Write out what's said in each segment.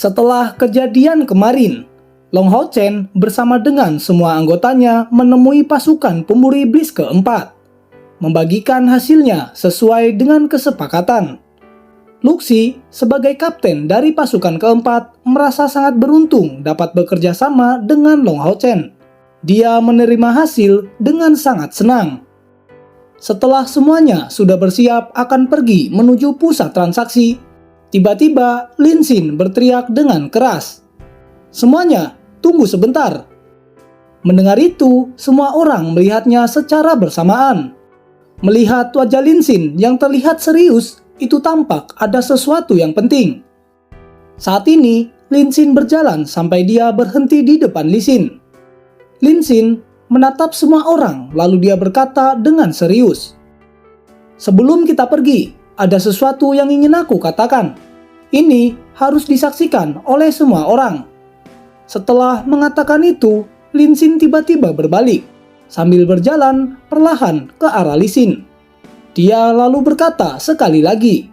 Setelah kejadian kemarin, Long Hao Chen bersama dengan semua anggotanya menemui pasukan pemburu iblis keempat, membagikan hasilnya sesuai dengan kesepakatan. Luxi sebagai kapten dari pasukan keempat merasa sangat beruntung dapat bekerja sama dengan Long Hao Chen. Dia menerima hasil dengan sangat senang. Setelah semuanya sudah bersiap akan pergi menuju pusat transaksi, tiba-tiba Lin Xin berteriak dengan keras, "Semuanya, tunggu sebentar." Mendengar itu, semua orang melihatnya secara bersamaan. Melihat wajah Lin Xin yang terlihat serius, itu tampak ada sesuatu yang penting. Saat ini, Lin Xin berjalan sampai dia berhenti di depan Li Xin. Lin Xin menatap semua orang, lalu dia berkata dengan serius, "Sebelum kita pergi, ada sesuatu yang ingin aku katakan. Ini harus disaksikan oleh semua orang." Setelah mengatakan itu, Lin Xin tiba-tiba berbalik, sambil berjalan perlahan ke arah Li Xin. Dia lalu berkata sekali lagi,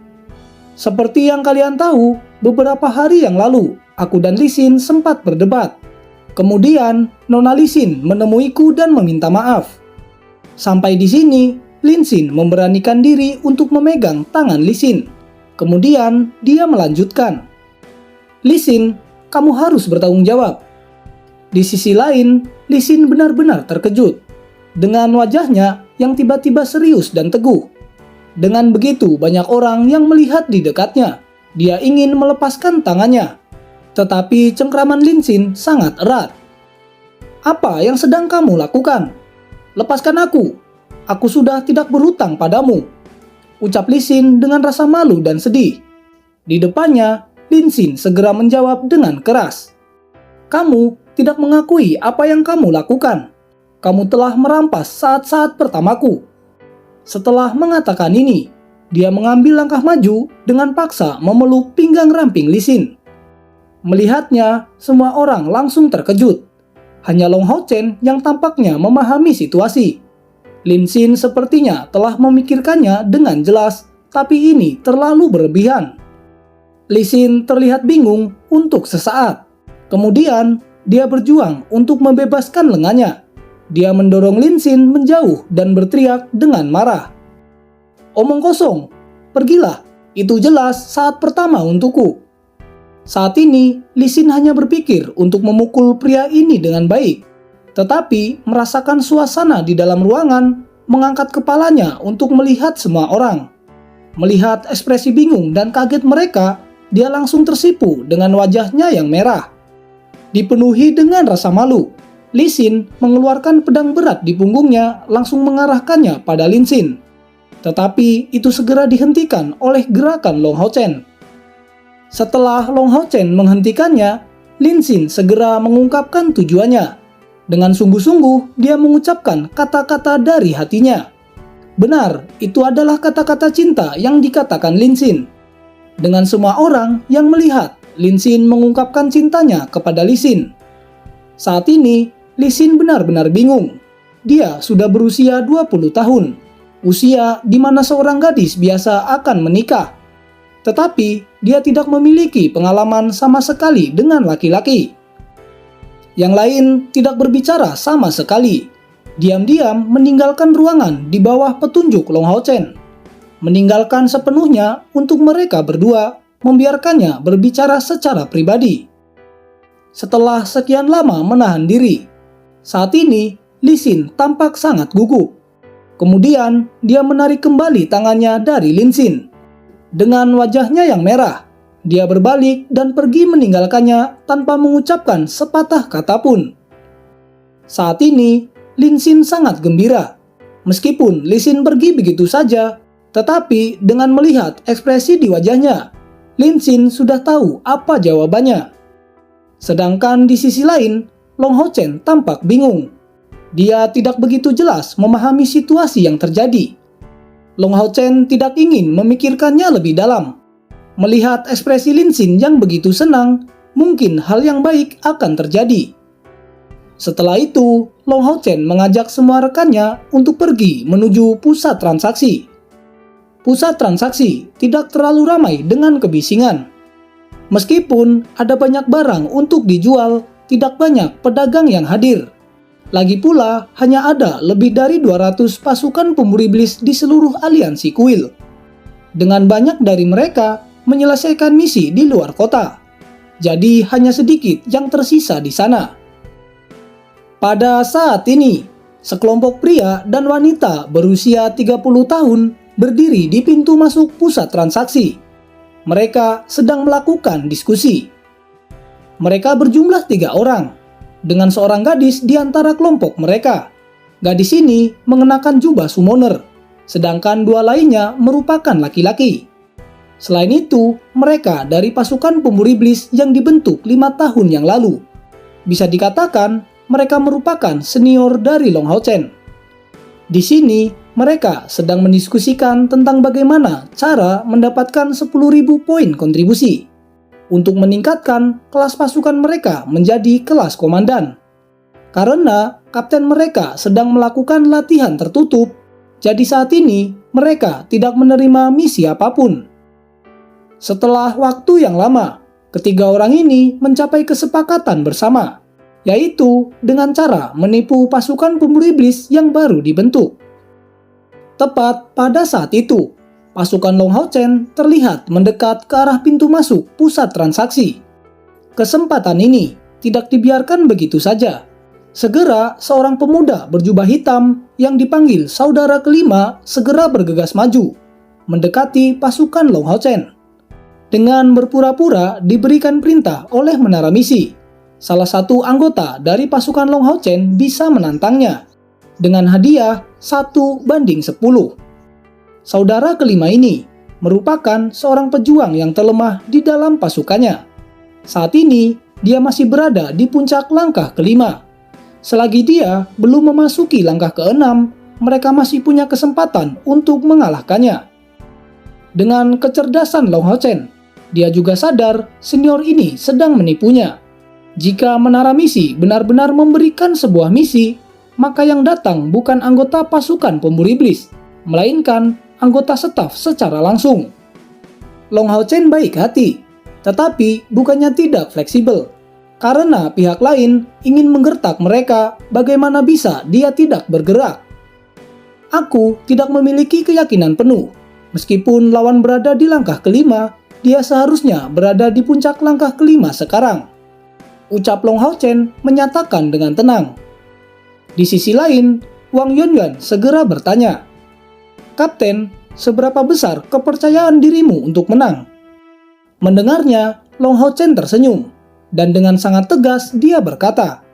"Seperti yang kalian tahu, beberapa hari yang lalu, aku dan Li Xin sempat berdebat. Kemudian, Nona Li Xin menemuiku dan meminta maaf." Sampai di sini, Lin Xin memberanikan diri untuk memegang tangan Li Xin. Kemudian, dia melanjutkan, "Li Xin, kamu harus bertanggung jawab." Di sisi lain, Li Xin benar-benar terkejut dengan wajahnya yang tiba-tiba serius dan teguh. Dengan begitu banyak orang yang melihat di dekatnya, dia ingin melepaskan tangannya. Tetapi cengkraman Lin Xin sangat erat. "Apa yang sedang kamu lakukan? Lepaskan aku. Aku sudah tidak berhutang padamu," ucap Li Xin dengan rasa malu dan sedih. Di depannya, Lin Xin segera menjawab dengan keras, "Kamu tidak mengakui apa yang kamu lakukan. Kamu telah merampas saat-saat pertamaku." Setelah mengatakan ini, dia mengambil langkah maju dengan paksa memeluk pinggang ramping Li Xin. Melihatnya, semua orang langsung terkejut. Hanya Long Hao Chen yang tampaknya memahami situasi. Lin Xin sepertinya telah memikirkannya dengan jelas, tapi ini terlalu berlebihan. Li Xin terlihat bingung untuk sesaat. Kemudian, dia berjuang untuk membebaskan lengannya. Dia mendorong Lin Xin menjauh dan berteriak dengan marah, "Omong kosong, pergilah, itu jelas saat pertama untukku." Saat ini, Li Xin hanya berpikir untuk memukul pria ini dengan baik. Tetapi merasakan suasana di dalam ruangan, mengangkat kepalanya untuk melihat semua orang. Melihat ekspresi bingung dan kaget mereka, dia langsung tersipu dengan wajahnya yang merah. Dipenuhi dengan rasa malu, Li Xin mengeluarkan pedang berat di punggungnya langsung mengarahkannya pada Lin Xin. Tetapi itu segera dihentikan oleh gerakan Long Hao Chen. Setelah Long Hao Chen menghentikannya, Lin Xin segera mengungkapkan tujuannya. Dengan sungguh-sungguh, dia mengucapkan kata-kata dari hatinya. Benar, itu adalah kata-kata cinta yang dikatakan Lin Xin. Dengan semua orang yang melihat, Lin Xin mengungkapkan cintanya kepada Li Xin. Saat ini, Li Xin benar-benar bingung. Dia sudah berusia 20 tahun, usia di mana seorang gadis biasa akan menikah. Tetapi, dia tidak memiliki pengalaman sama sekali dengan laki-laki. Yang lain tidak berbicara sama sekali. Diam-diam meninggalkan ruangan di bawah petunjuk Long Hao Chen. Meninggalkan sepenuhnya untuk mereka berdua, membiarkannya berbicara secara pribadi. Setelah sekian lama menahan diri, saat ini Li Xin tampak sangat gugup. Kemudian dia menarik kembali tangannya dari Lin Xin. Dengan wajahnya yang merah, dia berbalik dan pergi meninggalkannya tanpa mengucapkan sepatah kata pun. Saat ini, Lin Xin sangat gembira. Meskipun Li Xin pergi begitu saja, tetapi dengan melihat ekspresi di wajahnya, Lin Xin sudah tahu apa jawabannya. Sedangkan di sisi lain, Long Hao Chen tampak bingung. Dia tidak begitu jelas memahami situasi yang terjadi. Long Hao Chen tidak ingin memikirkannya lebih dalam. Melihat ekspresi Lin Xin yang begitu senang, mungkin hal yang baik akan terjadi. Setelah itu, Long Hao Chen mengajak semua rekannya untuk pergi menuju pusat transaksi. Pusat transaksi tidak terlalu ramai dengan kebisingan. Meskipun ada banyak barang untuk dijual, tidak banyak pedagang yang hadir. Lagi pula, hanya ada lebih dari 200 pasukan pemburu iblis di seluruh aliansi kuil. Dengan banyak dari mereka menyelesaikan misi di luar kota. Jadi hanya sedikit yang tersisa di sana. Pada saat ini, sekelompok pria dan wanita berusia 30 tahun berdiri di pintu masuk pusat transaksi. Mereka sedang melakukan diskusi. Mereka berjumlah 3 orang, dengan seorang gadis di antara kelompok mereka. Gadis ini mengenakan jubah summoner, sedangkan 2 lainnya merupakan laki-laki. Selain itu, mereka dari pasukan pemburu iblis yang dibentuk 5 tahun yang lalu. Bisa dikatakan, mereka merupakan senior dari Long Hao Chen. Di sini, mereka sedang mendiskusikan tentang bagaimana cara mendapatkan 10.000 poin kontribusi untuk meningkatkan kelas pasukan mereka menjadi kelas komandan. Karena kapten mereka sedang melakukan latihan tertutup, jadi saat ini mereka tidak menerima misi apapun. Setelah waktu yang lama, ketiga orang ini mencapai kesepakatan bersama, yaitu dengan cara menipu pasukan pemburu iblis yang baru dibentuk. Tepat pada saat itu, pasukan Long Hao Chen terlihat mendekat ke arah pintu masuk pusat transaksi. Kesempatan ini tidak dibiarkan begitu saja. Segera seorang pemuda berjubah hitam yang dipanggil saudara kelima segera bergegas maju, mendekati pasukan Long Hao Chen. Dengan berpura-pura diberikan perintah oleh menara misi, salah satu anggota dari pasukan Long Hao Chen bisa menantangnya dengan hadiah 1:10. Saudara kelima ini merupakan seorang pejuang yang terlemah di dalam pasukannya. Saat ini, dia masih berada di puncak langkah kelima. Selagi dia belum memasuki langkah keenam, mereka masih punya kesempatan untuk mengalahkannya. Dengan kecerdasan Long Hao Chen, dia juga sadar senior ini sedang menipunya. Jika menara misi benar-benar memberikan sebuah misi, maka yang datang bukan anggota pasukan pemburu iblis, melainkan anggota staf secara langsung. Long Hao Chen baik hati, tetapi bukannya tidak fleksibel. Karena pihak lain ingin menggertak mereka, bagaimana bisa dia tidak bergerak? Aku tidak memiliki keyakinan penuh. Meskipun lawan berada di langkah kelima, dia seharusnya berada di puncak langkah kelima sekarang. Ucap Long Hao Chen menyatakan dengan tenang. Di sisi lain, Wang Yuanyuan segera bertanya, "Kapten, seberapa besar kepercayaan dirimu untuk menang?" Mendengarnya, Long Hao Chen tersenyum, dan dengan sangat tegas dia berkata,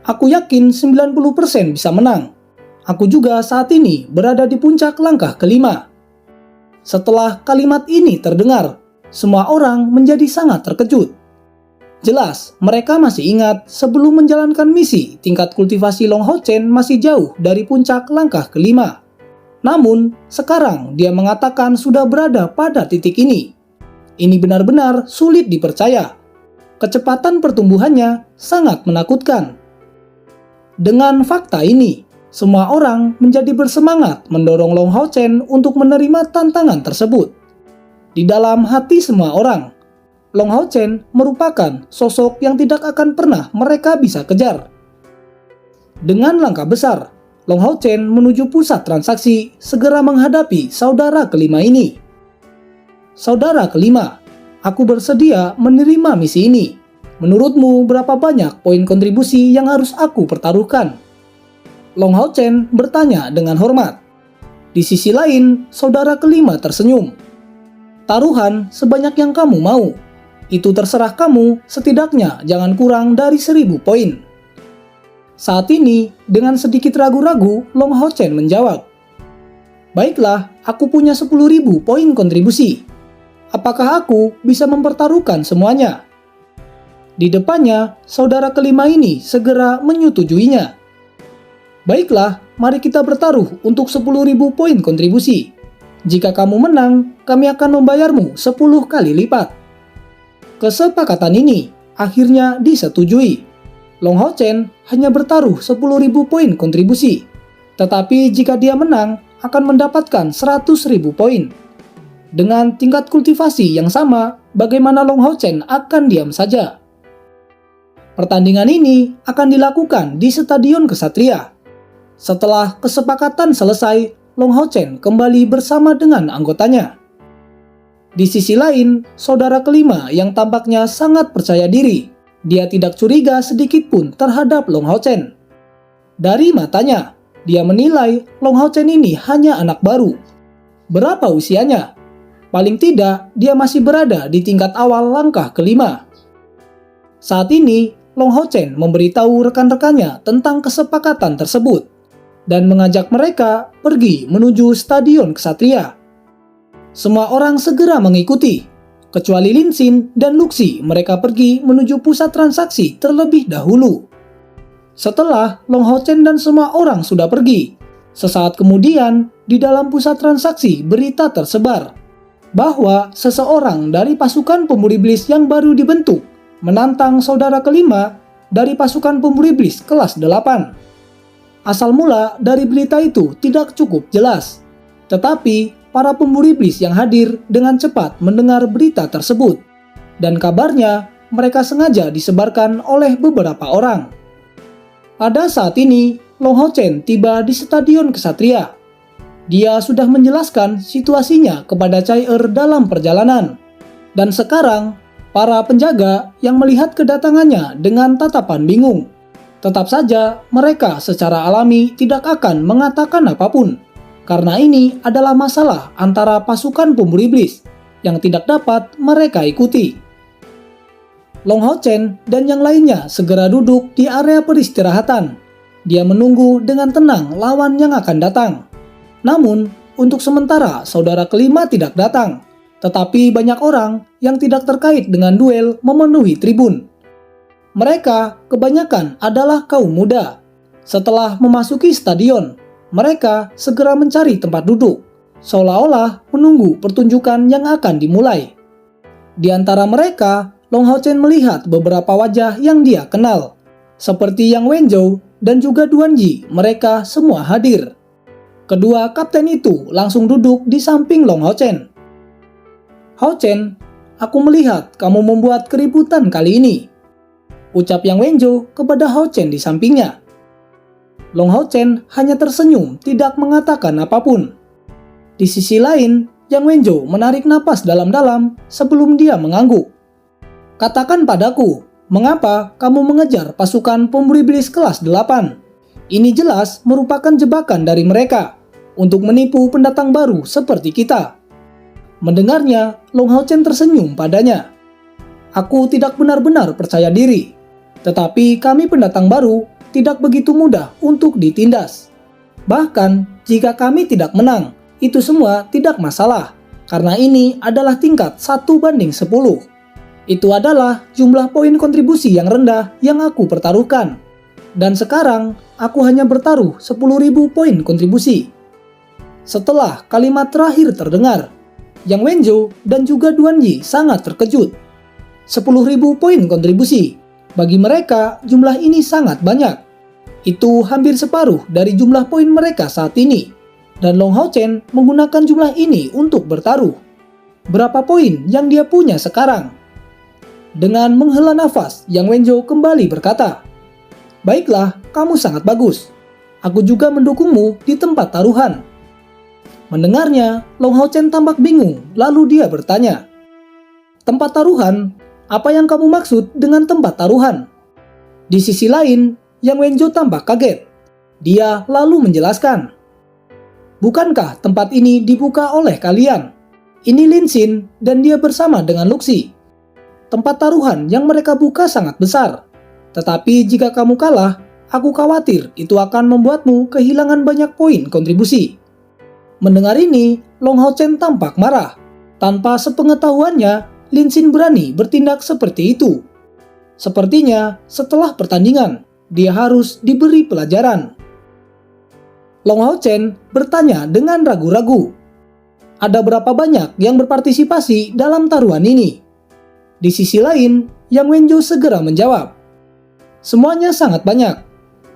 "Aku yakin 90% bisa menang. Aku juga saat ini berada di puncak langkah kelima." Setelah kalimat ini terdengar, semua orang menjadi sangat terkejut. Jelas, mereka masih ingat sebelum menjalankan misi, tingkat kultivasi Long Hao Chen masih jauh dari puncak langkah kelima. Namun, sekarang dia mengatakan sudah berada pada titik ini. Ini benar-benar sulit dipercaya. Kecepatan pertumbuhannya sangat menakutkan. Dengan fakta ini, semua orang menjadi bersemangat mendorong Long Hao Chen untuk menerima tantangan tersebut. Di dalam hati semua orang, Long Hao Chen merupakan sosok yang tidak akan pernah mereka bisa kejar. Dengan langkah besar, Long Hao Chen menuju pusat transaksi segera menghadapi saudara kelima ini. "Saudara kelima, aku bersedia menerima misi ini. Menurutmu berapa banyak poin kontribusi yang harus aku pertaruhkan?" Long Hao Chen bertanya dengan hormat. Di sisi lain, saudara kelima tersenyum. "Taruhan sebanyak yang kamu mau. Itu terserah kamu, setidaknya jangan kurang dari 1.000 poin." Saat ini, dengan sedikit ragu-ragu, Long Hao Chen menjawab, "Baiklah, aku punya 10.000 poin kontribusi. Apakah aku bisa mempertaruhkan semuanya?" Di depannya, saudara kelima ini segera menyetujuinya. "Baiklah, mari kita bertaruh untuk 10.000 poin kontribusi. Jika kamu menang, kami akan membayarmu 10 kali lipat." Kesepakatan ini akhirnya disetujui. Long Hao Chen hanya bertaruh 10.000 poin kontribusi. Tetapi jika dia menang, akan mendapatkan 100.000 poin. Dengan tingkat kultivasi yang sama, bagaimana Long Hao Chen akan diam saja. Pertandingan ini akan dilakukan di Stadion Ksatria. Setelah kesepakatan selesai, Long Hao Chen kembali bersama dengan anggotanya. Di sisi lain, saudara kelima yang tampaknya sangat percaya diri. Dia tidak curiga sedikit pun terhadap Long Hao Chen. Dari matanya, dia menilai Long Hao Chen ini hanya anak baru. Berapa usianya? Paling tidak, dia masih berada di tingkat awal langkah kelima. Saat ini, Long Hao Chen memberitahu rekan-rekannya tentang kesepakatan tersebut dan mengajak mereka pergi menuju Stadion Ksatria. Semua orang segera mengikuti, kecuali Lin Xin dan Luxi. Mereka pergi menuju pusat transaksi terlebih dahulu. Setelah Long Hao Chen dan semua orang sudah pergi, sesaat kemudian di dalam pusat transaksi berita tersebar bahwa seseorang dari pasukan pemburu iblis yang baru dibentuk menantang saudara kelima dari pasukan pemburu iblis kelas 8. Asal mula dari berita itu tidak cukup jelas, tetapi para pemburu iblis yang hadir dengan cepat mendengar berita tersebut, dan kabarnya mereka sengaja disebarkan oleh beberapa orang. Pada saat ini, Long Hao Chen tiba di Stadion Ksatria. Dia sudah menjelaskan situasinya kepada Chai dalam perjalanan, dan sekarang para penjaga yang melihat kedatangannya dengan tatapan bingung. Tetap saja mereka secara alami tidak akan mengatakan apapun, karena ini adalah masalah antara pasukan pemburu iblis yang tidak dapat mereka ikuti. Long Hao Chen dan yang lainnya segera duduk di area peristirahatan. Dia menunggu dengan tenang lawan yang akan datang. Namun, untuk sementara saudara kelima tidak datang, tetapi banyak orang yang tidak terkait dengan duel memenuhi tribun. Mereka kebanyakan adalah kaum muda. Setelah memasuki stadion, mereka segera mencari tempat duduk, seolah-olah menunggu pertunjukan yang akan dimulai. Di antara mereka, Long Hao Chen melihat beberapa wajah yang dia kenal, seperti Yang Wenzhou dan juga Duan Ji. Mereka semua hadir. Kedua kapten itu langsung duduk di samping Long Hao Chen. "Hao Chen, aku melihat kamu membuat keributan kali ini," ucap Yang Wenzhou kepada Hao Chen di sampingnya. Long Hao Chen hanya tersenyum, tidak mengatakan apapun. Di sisi lain, Yang Wenzhou menarik napas dalam-dalam sebelum dia mengangguk. "Katakan padaku, mengapa kamu mengejar pasukan pemburu iblis kelas 8? Ini jelas merupakan jebakan dari mereka untuk menipu pendatang baru seperti kita." Mendengarnya, Long Hao Chen tersenyum padanya. "Aku tidak benar-benar percaya diri, tetapi kami pendatang baru tidak begitu mudah untuk ditindas. Bahkan, jika kami tidak menang, itu semua tidak masalah, karena ini adalah tingkat 1/10. Itu adalah jumlah poin kontribusi yang rendah yang aku pertaruhkan. Dan sekarang, aku hanya bertaruh 10.000 poin kontribusi." Setelah kalimat terakhir terdengar, Yang Wenzhou dan juga Duan Ji sangat terkejut. 10.000 poin kontribusi. Bagi mereka, jumlah ini sangat banyak. Itu hampir separuh dari jumlah poin mereka saat ini. Dan Long Hao Chen menggunakan jumlah ini untuk bertaruh. Berapa poin yang dia punya sekarang? Dengan menghela nafas, Yang Wenzhou kembali berkata, "Baiklah, kamu sangat bagus. Aku juga mendukungmu di tempat taruhan." Mendengarnya, Long Hao Chen tampak bingung, lalu dia bertanya, "Tempat taruhan? Apa yang kamu maksud dengan tempat taruhan?" Di sisi lain, Yang Wenzhou tampak kaget. Dia lalu menjelaskan, "Bukankah tempat ini dibuka oleh kalian? Ini Lin Xin dan dia bersama dengan Luxi. Tempat taruhan yang mereka buka sangat besar. Tetapi jika kamu kalah, aku khawatir itu akan membuatmu kehilangan banyak poin kontribusi." Mendengar ini, Long Hao Chen tampak marah. Tanpa sepengetahuannya, Lin Xin berani bertindak seperti itu. Sepertinya setelah pertandingan, dia harus diberi pelajaran. Long Hao Chen bertanya dengan ragu-ragu, "Ada berapa banyak yang berpartisipasi dalam taruhan ini?" Di sisi lain, Yang Wenzhou segera menjawab, "Semuanya sangat banyak,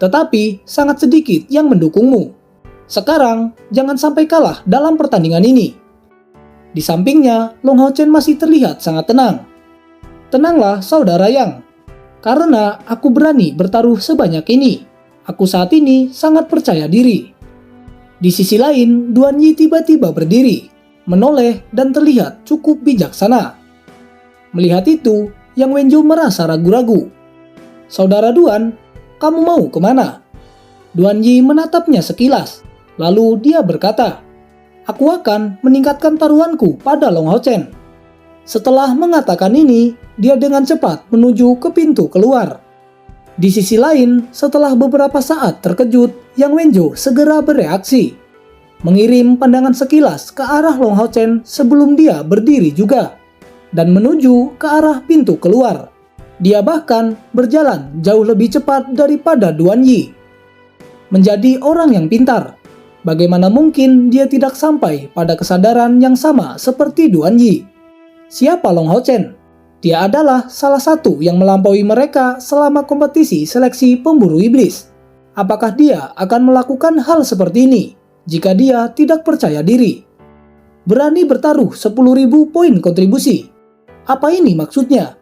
tetapi sangat sedikit yang mendukungmu. Sekarang, jangan sampai kalah dalam pertandingan ini." Di sampingnya, Long Hao Chen masih terlihat sangat tenang. Tenanglah saudara Yang, karena aku berani bertaruh sebanyak ini. Aku saat ini sangat percaya diri. Di sisi lain, Duan Yi tiba-tiba berdiri, menoleh dan terlihat cukup bijaksana. Melihat itu, Yang Wenjo merasa ragu-ragu. Saudara Duan, kamu mau kemana? Duan Yi menatapnya sekilas, lalu dia berkata, aku akan meningkatkan taruhanku pada Long Hao Chen. Setelah mengatakan ini, dia dengan cepat menuju ke pintu keluar. Di sisi lain, setelah beberapa saat terkejut, Yang Wenjo segera bereaksi, mengirim pandangan sekilas ke arah Long Hao Chen sebelum dia berdiri juga, dan menuju ke arah pintu keluar. Dia bahkan berjalan jauh lebih cepat daripada Duan Yi. Menjadi orang yang pintar, bagaimana mungkin dia tidak sampai pada kesadaran yang sama seperti Duan Yi? Siapa Long Hao Chen? Dia adalah salah satu yang melampaui mereka selama kompetisi seleksi pemburu iblis. Apakah dia akan melakukan hal seperti ini jika dia tidak percaya diri? Berani bertaruh 10.000 poin kontribusi. Apa ini maksudnya?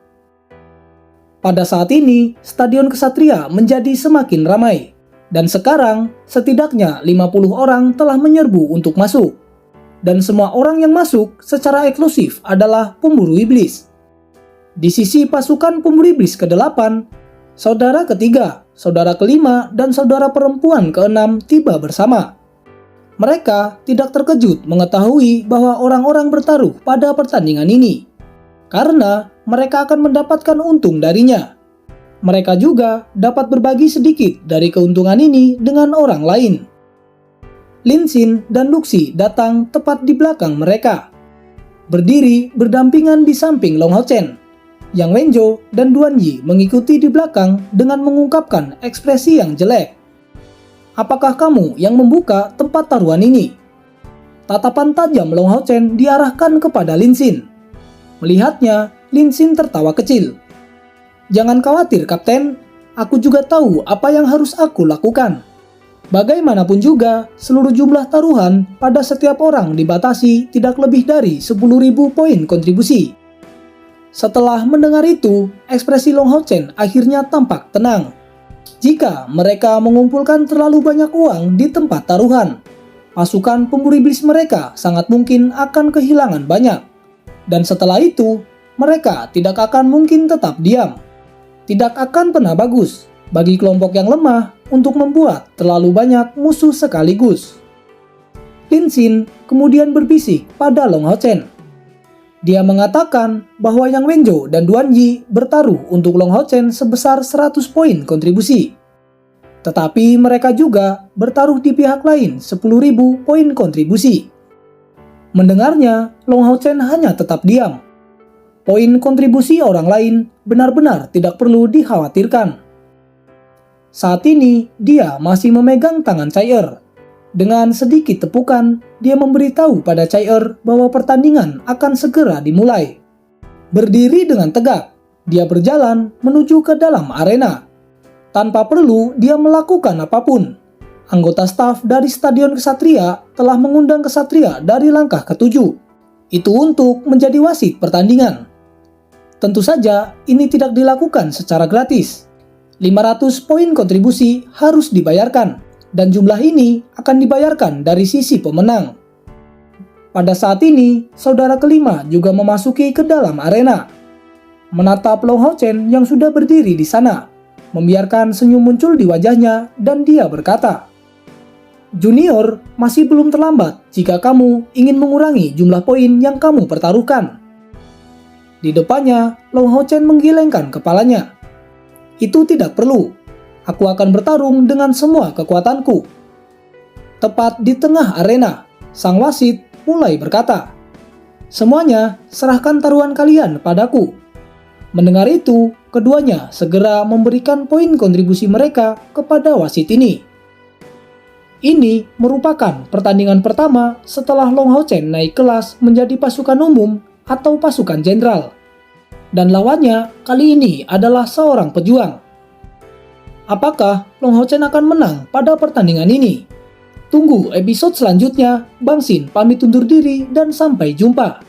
Pada saat ini, Stadion Ksatria menjadi semakin ramai. Dan sekarang, setidaknya 50 orang telah menyerbu untuk masuk. Dan semua orang yang masuk secara eksklusif adalah pemburu iblis. Di sisi pasukan pemburu iblis ke-8, saudara ketiga, saudara kelima, dan saudara perempuan ke-6 tiba bersama. Mereka tidak terkejut mengetahui bahwa orang-orang bertaruh pada pertandingan ini, karena mereka akan mendapatkan untung darinya. Mereka juga dapat berbagi sedikit dari keuntungan ini dengan orang lain. Lin Xin dan Luxi datang tepat di belakang mereka, berdiri berdampingan di samping Long Hao Chen. Yang Wenjo dan Duan Yi mengikuti di belakang dengan mengungkapkan ekspresi yang jelek. Apakah kamu yang membuka tempat taruhan ini? Tatapan tajam Long Hao Chen diarahkan kepada Lin Xin. Melihatnya, Lin Xin tertawa kecil. Jangan khawatir, Kapten. Aku juga tahu apa yang harus aku lakukan. Bagaimanapun juga, seluruh jumlah taruhan pada setiap orang dibatasi tidak lebih dari 10.000 poin kontribusi. Setelah mendengar itu, ekspresi Long Hao Chen akhirnya tampak tenang. Jika mereka mengumpulkan terlalu banyak uang di tempat taruhan, pasukan pemburu iblis mereka sangat mungkin akan kehilangan banyak. Dan setelah itu, mereka tidak akan mungkin tetap diam. Tidak akan pernah bagus bagi kelompok yang lemah untuk membuat terlalu banyak musuh sekaligus. Lin Xin kemudian berbisik pada Long Hao Chen. Dia mengatakan bahwa Yang Wenjo dan Duan Yi bertaruh untuk Long Hao Chen sebesar 100 poin kontribusi. Tetapi mereka juga bertaruh di pihak lain 10.000 poin kontribusi. Mendengarnya, Long Hao Chen hanya tetap diam. Poin kontribusi orang lain benar-benar tidak perlu dikhawatirkan. Saat ini, dia masih memegang tangan Chai Er. Dengan sedikit tepukan, dia memberitahu pada Chai Er bahwa pertandingan akan segera dimulai. Berdiri dengan tegak, dia berjalan menuju ke dalam arena. Tanpa perlu dia melakukan apapun, anggota staf dari Stadion Ksatria telah mengundang Ksatria dari langkah ke-7. Itu untuk menjadi wasit pertandingan. Tentu saja ini tidak dilakukan secara gratis. 500 poin kontribusi harus dibayarkan, dan jumlah ini akan dibayarkan dari sisi pemenang. Pada saat ini, saudara kelima juga memasuki ke dalam arena. Menatap Long Hao Chen yang sudah berdiri di sana, membiarkan senyum muncul di wajahnya, dan dia berkata, Junior, masih belum terlambat jika kamu ingin mengurangi jumlah poin yang kamu pertaruhkan. Di depannya, Long Hao Chen menggelengkan kepalanya. Itu tidak perlu. Aku akan bertarung dengan semua kekuatanku. Tepat di tengah arena, sang wasit mulai berkata, semuanya serahkan taruhan kalian padaku. Mendengar itu, keduanya segera memberikan poin kontribusi mereka kepada wasit ini. Ini merupakan pertandingan pertama setelah Long Hao Chen naik kelas menjadi pasukan umum atau pasukan jenderal. Dan lawannya kali ini adalah seorang pejuang. Apakah Long Hao Chen akan menang pada pertandingan ini? Tunggu episode selanjutnya. Bang Sin pamit undur diri dan sampai jumpa.